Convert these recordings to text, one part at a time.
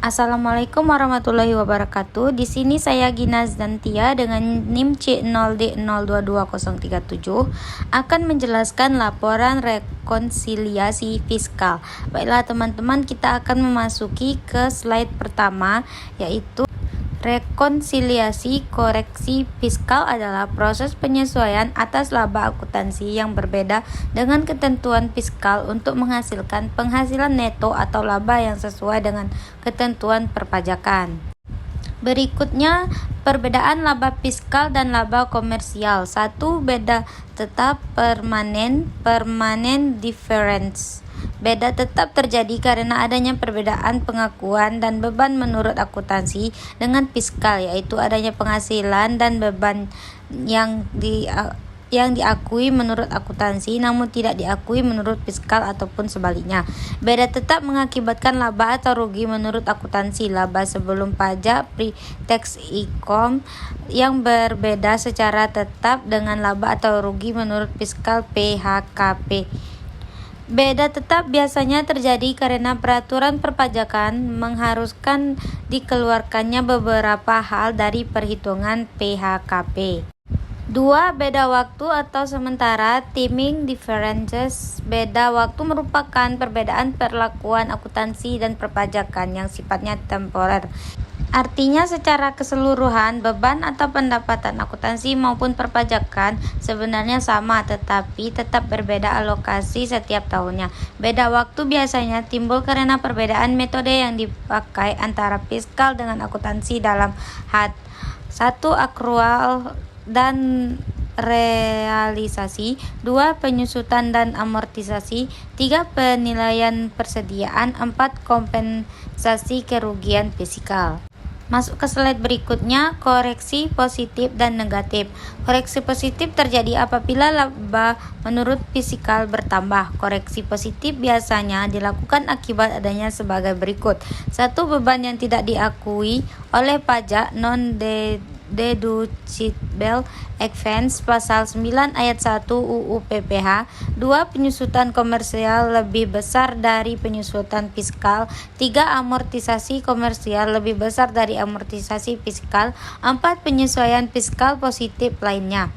Assalamualaikum warahmatullahi wabarakatuh. Di sini saya Gina Zantia dengan NIM C0D022037 akan menjelaskan laporan rekonsiliasi fiskal. Baiklah teman-teman, kita akan memasuki ke slide pertama, yaitu rekonsiliasi koreksi fiskal adalah proses penyesuaian atas laba akuntansi yang berbeda dengan ketentuan fiskal untuk menghasilkan penghasilan neto atau laba yang sesuai dengan ketentuan perpajakan. Berikutnya, perbedaan laba fiskal dan laba komersial. 1. Beda tetap permanen difference. Beda tetap terjadi karena adanya perbedaan pengakuan dan beban menurut akuntansi dengan fiskal, yaitu adanya penghasilan dan beban yang diakui menurut akuntansi namun tidak diakui menurut fiskal ataupun sebaliknya. Beda tetap mengakibatkan laba atau rugi menurut akuntansi. Laba sebelum pajak pre-tax income yang berbeda secara tetap dengan laba atau rugi menurut fiskal PHKP. Beda tetap biasanya terjadi karena peraturan perpajakan mengharuskan dikeluarkannya beberapa hal dari perhitungan PHKP. 2. Beda waktu atau sementara timing differences. Beda waktu merupakan perbedaan perlakuan akuntansi dan perpajakan yang sifatnya temporer. Artinya secara keseluruhan beban atau pendapatan akuntansi maupun perpajakan sebenarnya sama, tetapi tetap berbeda alokasi setiap tahunnya. Beda waktu biasanya timbul karena perbedaan metode yang dipakai antara fiskal dengan akuntansi dalam hal 1. Akrual dan realisasi, 2. Penyusutan dan amortisasi, 3. Penilaian persediaan, 4. Kompensasi kerugian fiskal. Masuk ke slide berikutnya, koreksi positif dan negatif. Koreksi positif terjadi apabila laba menurut fiskal bertambah. Koreksi positif biasanya dilakukan akibat adanya sebagai berikut. 1. Beban yang tidak diakui oleh pajak non-deducible expense pasal 9 ayat 1 UU PPH. 2. Penyusutan komersial lebih besar dari penyusutan fiskal. 3. Amortisasi komersial lebih besar dari amortisasi fiskal. 4. Penyesuaian fiskal positif lainnya.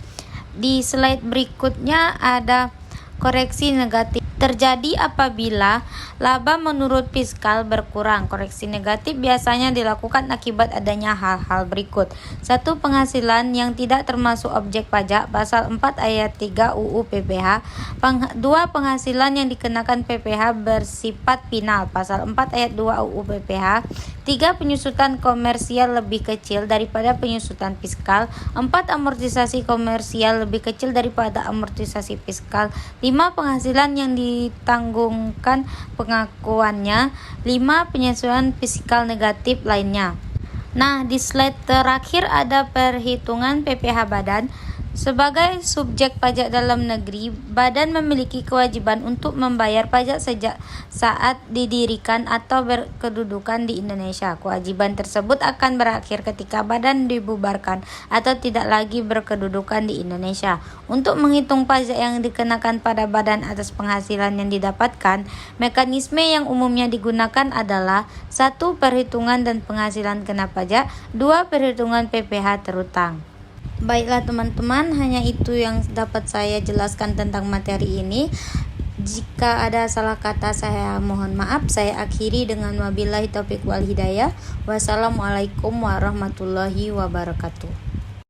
Di slide berikutnya ada koreksi negatif. Terjadi apabila laba menurut fiskal berkurang. Koreksi negatif biasanya dilakukan akibat adanya hal-hal berikut. 1. Penghasilan yang tidak termasuk objek pajak pasal 4 ayat 3 UU PPH. 2. Penghasilan yang dikenakan PPH bersifat final pasal 4 ayat 2 UU PPH. 3. Penyusutan komersial lebih kecil daripada penyusutan fiskal. 4. Amortisasi komersial lebih kecil daripada amortisasi fiskal. 5. Penghasilan yang ditanggungkan pengakuannya. 5. Penyesuaian fiskal negatif lainnya. Nah, di slide terakhir ada perhitungan PPH badan. Sebagai subjek pajak dalam negeri, badan memiliki kewajiban untuk membayar pajak sejak saat didirikan atau berkedudukan di Indonesia. Kewajiban tersebut akan berakhir ketika badan dibubarkan atau tidak lagi berkedudukan di Indonesia. Untuk menghitung pajak yang dikenakan pada badan atas penghasilan yang didapatkan, mekanisme yang umumnya digunakan adalah 1. Perhitungan dan penghasilan kena pajak. 2. Perhitungan PPH terutang. Baiklah teman-teman, hanya itu yang dapat saya jelaskan tentang materi ini. Jika ada salah kata saya mohon maaf. Saya akhiri dengan wabillahi taufiq wal hidayah. Wassalamualaikum warahmatullahi wabarakatuh.